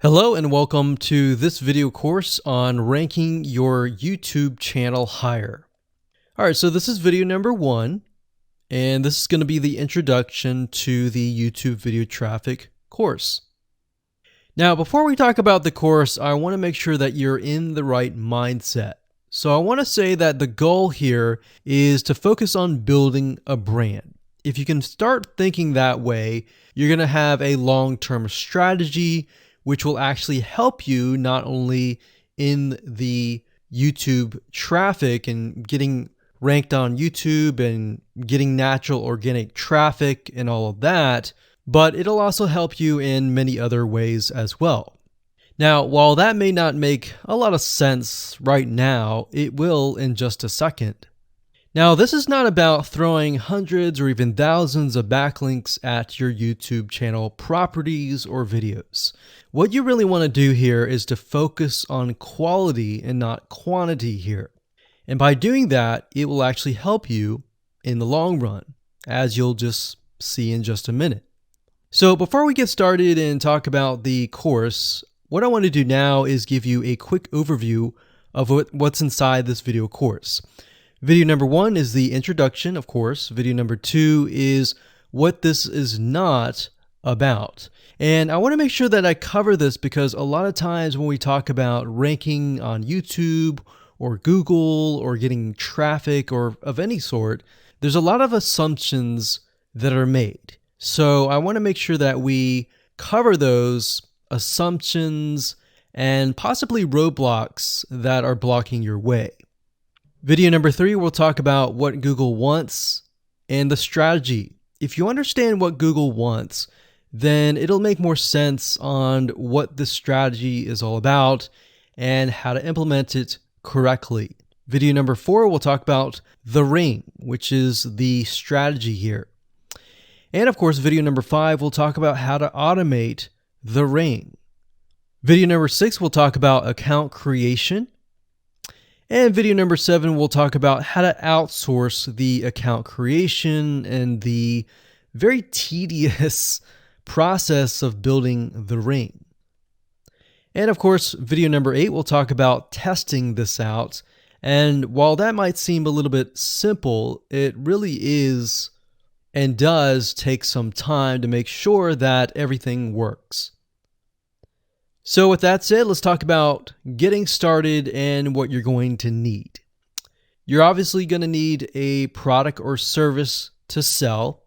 Hello and welcome to this video course on ranking your YouTube channel higher. All right, so this is video number 1, and this is going to be the introduction to the YouTube video traffic course. Now, before we talk about the course, I want to make sure that you're in the right mindset. So I want to say that the goal here is to focus on building a brand. If you can start thinking that way, you're going to have a long-term strategy which will actually help you not only in the YouTube traffic and getting ranked on YouTube and getting natural organic traffic and all of that, but it'll also help you in many other ways as well. Now, while that may not make a lot of sense right now, it will in just a second. Now, this is not about throwing hundreds or even thousands of backlinks at your YouTube channel properties or videos. What you really want to do here is to focus on quality and not quantity here. And by doing that, it will actually help you in the long run, as you'll just see in just a minute. So before we get started and talk about the course, what I want to do now is give you a quick overview of what's inside this video course. Video number 1 is the introduction, of course. Video number 2 is what this is not about. And I want to make sure that I cover this because a lot of times when we talk about ranking on YouTube or Google or getting traffic or of any sort, there's a lot of assumptions that are made. So I want to make sure that we cover those assumptions and possibly roadblocks that are blocking your way. Video number 3, we'll talk about what Google wants and the strategy. If you understand what Google wants, then it'll make more sense on what the strategy is all about and how to implement it correctly. Video number 4, we'll talk about the ring, which is the strategy here. And of course, video number 5, we'll talk about how to automate the ring. Video number 6, we'll talk about account creation. And video number 7, we'll talk about how to outsource the account creation and the very tedious process of building the ring. And of course, video number 8, we'll talk about testing this out. And while that might seem a little bit simple, it really is and does take some time to make sure that everything works. So with that said, let's talk about getting started and what you're going to need. You're obviously going to need a product or service to sell.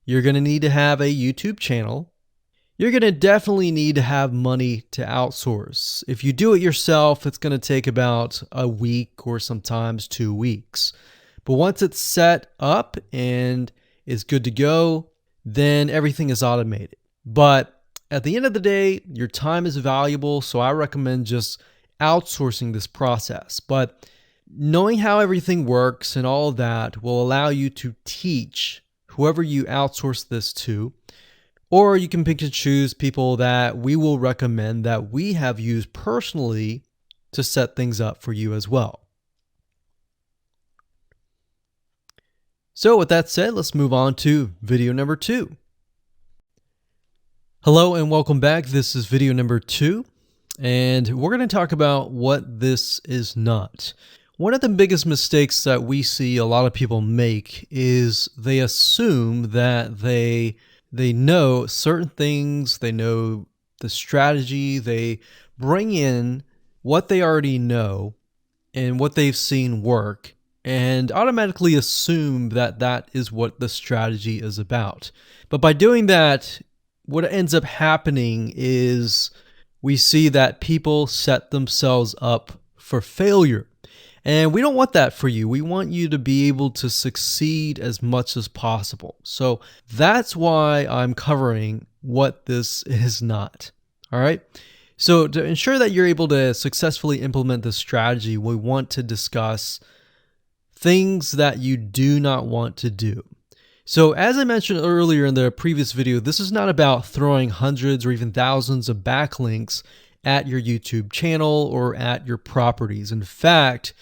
You're going to need to have a YouTube channel. You're going to definitely need to have money to outsource. If you do it yourself, it's going to take about a week or sometimes 2 weeks. But once it's set up and is good to go, then everything is automated. But at the end of the day, your time is valuable, so I recommend just outsourcing this process. But knowing how everything works and all of that will allow you to teach whoever you outsource this to, or you can pick and choose people that we will recommend that we have used personally to set things up for you as well. So with that said, let's move on to video number 2. Hello and welcome back. This is video number 2, and we're going to talk about what this is not. One of the biggest mistakes that we see a lot of people make is they assume that they know certain things, they know the strategy, they bring in what they already know and what they've seen work, and automatically assume that that is what the strategy is about. But by doing that, what ends up happening is we see that people set themselves up for failure. And we don't want that for you. We want you to be able to succeed as much as possible. So that's why I'm covering what this is not. All right. So to ensure that you're able to successfully implement this strategy, we want to discuss things that you do not want to do. So as I mentioned earlier in the previous video, this is not about throwing hundreds or even thousands of backlinks at your YouTube channel or at your properties. In fact,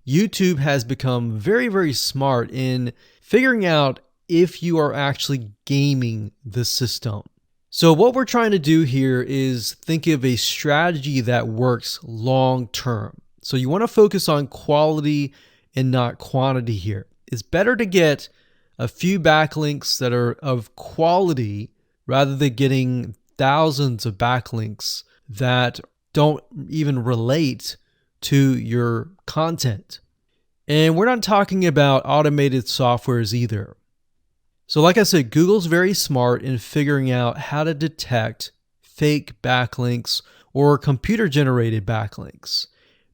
YouTube has become very, very smart in figuring out if you are actually gaming the system. So what we're trying to do here is think of a strategy that works long term. So you want to focus on quality and not quantity here. It's better to get a few backlinks that are of quality rather than getting thousands of backlinks that don't even relate to your content. And we're not talking about automated softwares either. So like I said, Google's very smart in figuring out how to detect fake backlinks or computer-generated backlinks.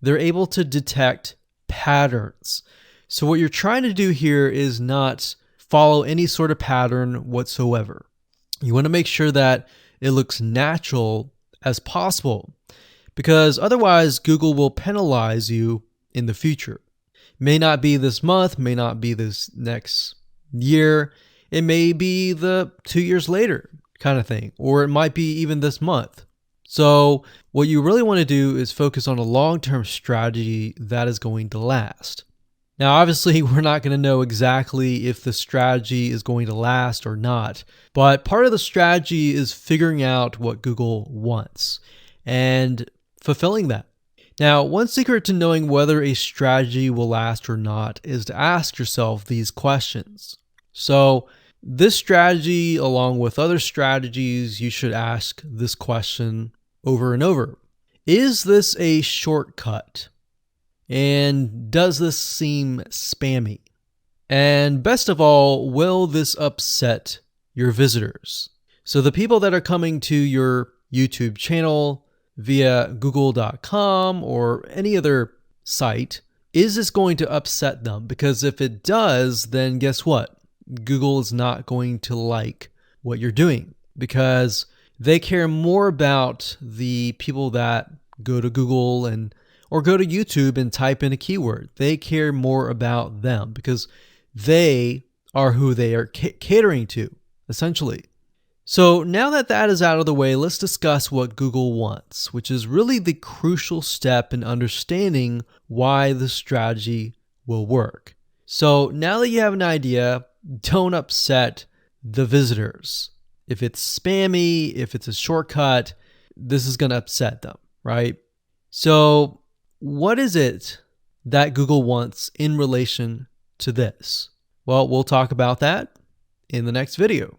They're able to detect patterns. So what you're trying to do here is not follow any sort of pattern whatsoever. You want to make sure that it looks natural as possible, because otherwise Google will penalize you in the future. May not be this month, may not be this next year. It may be the 2 years later kind of thing, or it might be even this month. So what you really want to do is focus on a long-term strategy that is going to last. Now, obviously, we're not going to know exactly if the strategy is going to last or not, but part of the strategy is figuring out what Google wants and fulfilling that. Now, one secret to knowing whether a strategy will last or not is to ask yourself these questions. So this strategy, along with other strategies, you should ask this question over and over. Is this a shortcut? And does this seem spammy? And best of all, will this upset your visitors? So the people that are coming to your YouTube channel via google.com or any other site, is this going to upset them? Because if it does, then guess what? Google is not going to like what you're doing, because they care more about the people that go to Google or go to YouTube and type in a keyword. They care more about them because they are who they are catering to, essentially. So now that that is out of the way, let's discuss what Google wants, which is really the crucial step in understanding why the strategy will work. So now that you have an idea, don't upset the visitors. If it's spammy, if it's a shortcut, this is going to upset them, right? So what is it that Google wants in relation to this? Well, we'll talk about that in the next video.